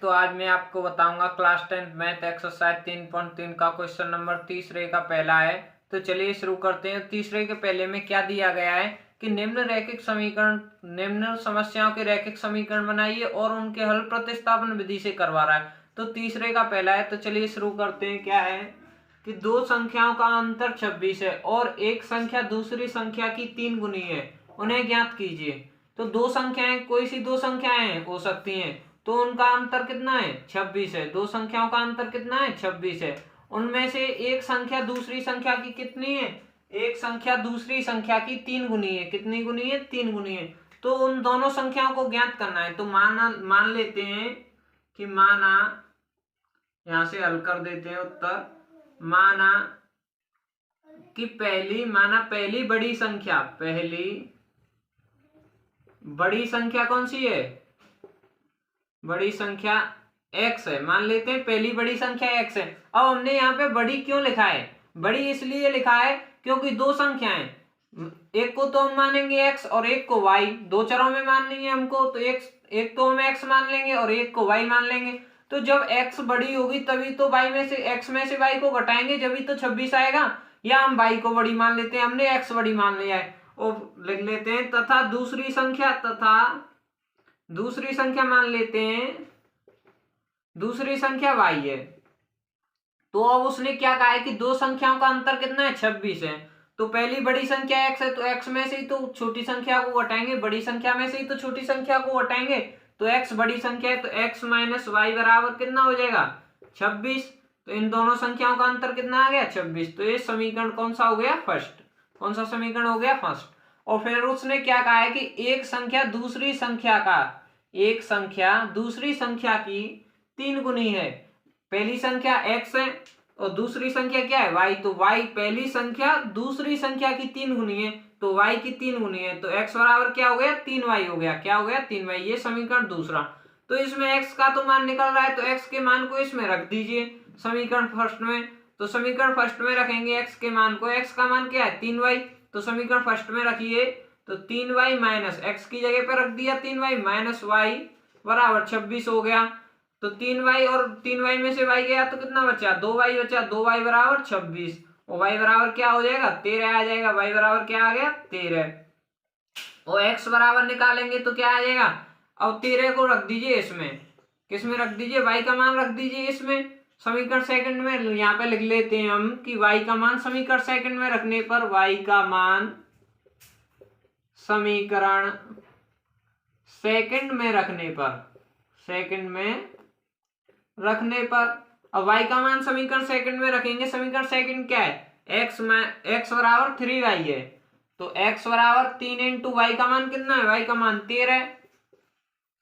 तो आज मैं आपको बताऊंगा क्लास 10 मैथ एक्सरसाइज 3.3 का क्वेश्चन नंबर तीसरे का पहला है। तो चलिए शुरू करते हैं। तीसरे के पहले में क्या दिया गया है कि निम्न समस्याओं के रैखिक समीकरण बनाइए और उनके हल प्रतिस्थापन विधि से करवा रहा है। तो तीसरे का पहला है, तो चलिए शुरू करते हैं। क्या है कि दो संख्याओं का अंतर 26 है और एक संख्या दूसरी संख्या की 3 गुनी है, उन्हें ज्ञात कीजिए। तो दो संख्याएं, कोई सी दो संख्याएं हो सकती हैं, तो उनका अंतर कितना है 26 है। दो संख्याओं का अंतर कितना है 26 है। उनमें से एक संख्या दूसरी संख्या की कितनी है, एक संख्या दूसरी संख्या की 3 गुनी है। कितनी गुनी है, 3 गुनी है। तो उन दोनों संख्याओं को ज्ञात करना है। तो मान लेते हैं कि माना, यहां से हल कर देते हैं उत्तर। माना कि पहली बड़ी संख्या, पहली बड़ी संख्या कौन सी है, बड़ी संख्या x है। मान लेते हैं पहली बड़ी संख्या x है। अब हमने यहाँ पे बड़ी क्यों लिखा है, बड़ी इसलिए लिखा है क्योंकि दो संख्याएं, एक को तो हम मानेंगे x और एक को y, दो चरों में माननी है हमको। तो एक तो हम x मान लेंगे और एक को y मान लेंगे। तो जब x बड़ी होगी तभी तो y में से x में से y को घटाएंगे, जब तो 26 आएगा। या हम y को बड़ी मान लेते हैं, हमने x बड़ी मान लिया है। और लिख लेते हैं तथा दूसरी संख्या मान लेते हैं, दूसरी संख्या y है। तो अब उसने क्या कहा है कि दो संख्याओं का अंतर कितना है 26 है। तो पहली बड़ी संख्या x है, तो x में से ही तो छोटी संख्या को घटाएंगे, बड़ी संख्या में से ही तो छोटी संख्या को घटाएंगे। तो x बड़ी संख्या है, तो x माइनस वाई बराबर कितना हो जाएगा 26। तो इन दोनों संख्याओं का अंतर कितना आ गया 26। तो ये समीकरण कौन सा हो गया, फर्स्ट। कौन सा समीकरण हो गया, फर्स्ट। और फिर उसने क्या कहा है कि एक संख्या दूसरी संख्या की 3 गुनी है। पहली संख्या x है और दूसरी संख्या क्या है y। तो y पहली संख्या दूसरी संख्या की 3 गुनी है, तो y की 3 गुनी है। तो x बराबर क्या हो गया 3y हो गया। क्या हो गया 3y। ये समीकरण दूसरा। तो इसमें x का तो मान निकल रहा है, तो x के मान को इसमें रख दीजिए समीकरण फर्स्ट में। तो समीकरण फर्स्ट में रखेंगे x के मान को, x का मान क्या है 3y। तो समीकरण फर्स्ट में रखिए, तो 3y माइनस x की जगह पर रख दिया 3y माइनस y बराबर 26 हो गया। तो 3y और 3y में से y गया तो कितना बचा 2y बचा। 2y बराबर 26 और y बराबर क्या हो जाएगा 13 आ जाएगा। y बराबर क्या आ गया 13। और x बराबर निकालेंगे तो क्या आ जाएगा, अब 13 को रख दीजिए इसमें, किस में रख दीजिए, y का मान रख दीजिए इसमें समीकरण सेकंड में। यहाँ पे लिख लेते हैं हम कि y का मान समीकरण सेकंड में रखने पर, y का मान समीकरण सेकंड में रखने पर, अब y का मान समीकरण सेकंड में रखेंगे। समीकरण सेकंड क्या है, x बराबर 3y है। तो x बराबर 3 इंटू वाई का मान कितना है, y का मान 13 है।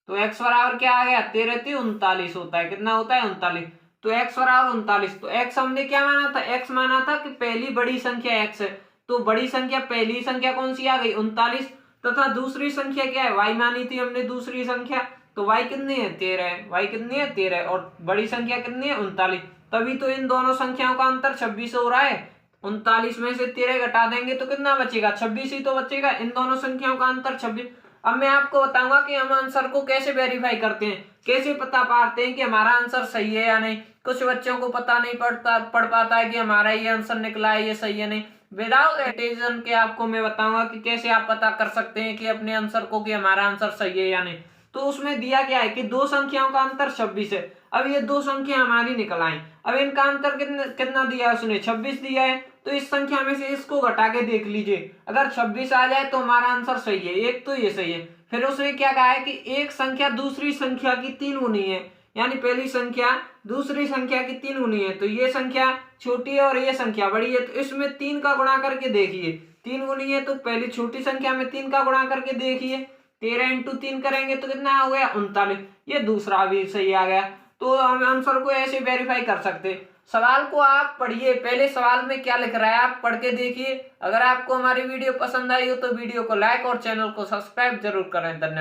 तो x बराबर क्या आ गया 13 थी 39 होता है। कितना होता है 39। तो x बराबर 39। तो x हमने क्या माना था, x माना था कि पहली बड़ी संख्या x है। तो बड़ी संख्या, पहली संख्या कौन सी आ गई 39, तथा दूसरी संख्या क्या है y मानी थी हमने दूसरी संख्या। तो y कितनी है 13 है, y कितनी है 13 है और बड़ी संख्या कितनी है 39। तभी तो इन दोनों संख्याओं का अंतर 26 हो रहा है। 39 में से 13 घटा देंगे तो कितना बचेगा 26 ही तो बचेगा। इन दोनों संख्याओं का अंतर 26। अब मैं आपको बताऊंगा कि हम आंसर को कैसे वेरीफाई करते हैं, कैसे पता पाते हैं कि हमारा आंसर सही है या नहीं। कुछ बच्चों को पता नहीं पड़ पाता है कि हमारा ये आंसर निकला है, ये सही है नहीं। विदाउट एटेजन के आपको मैं बताऊंगा कि कैसे आप पता कर सकते हैं कि अपने आंसर को कि हमारा आंसर सही है या नहीं। तो उसमें दिया क्या है कि दो संख्याओं का अंतर 26 है। अब ये दो संख्या हमारी निकल आई। अब इनका अंतर कितना दिया है उसने 26 दिया है। तो इस संख्या में से इसको घटा के देख लीजिए, अगर 26 आ जाए तो हमारा आंसर सही है, एक तो ये सही है। फिर उसने क्या कहा है कि एक संख्या दूसरी संख्या की 3 गुनी है, यानी पहली संख्या दूसरी संख्या की 3 गुनी है। तो ये संख्या छोटी है और ये संख्या बड़ी है, तो इसमें 3 का गुणा करके देखिए। 3 गुनी है तो पहली छोटी संख्या में 3 का गुणा करके देखिए। 13 इंटू 3 करेंगे तो कितना हो गया 39। ये दूसरा भी सही आ गया। तो हम आंसर को ऐसे वेरीफाई कर सकते। सवाल को आप पढ़िए, पहले सवाल में क्या लिख रहा है आप पढ़ के देखिए। अगर आपको हमारी वीडियो पसंद आई हो तो वीडियो को लाइक और चैनल को सब्सक्राइब जरूर करें। धन्यवाद।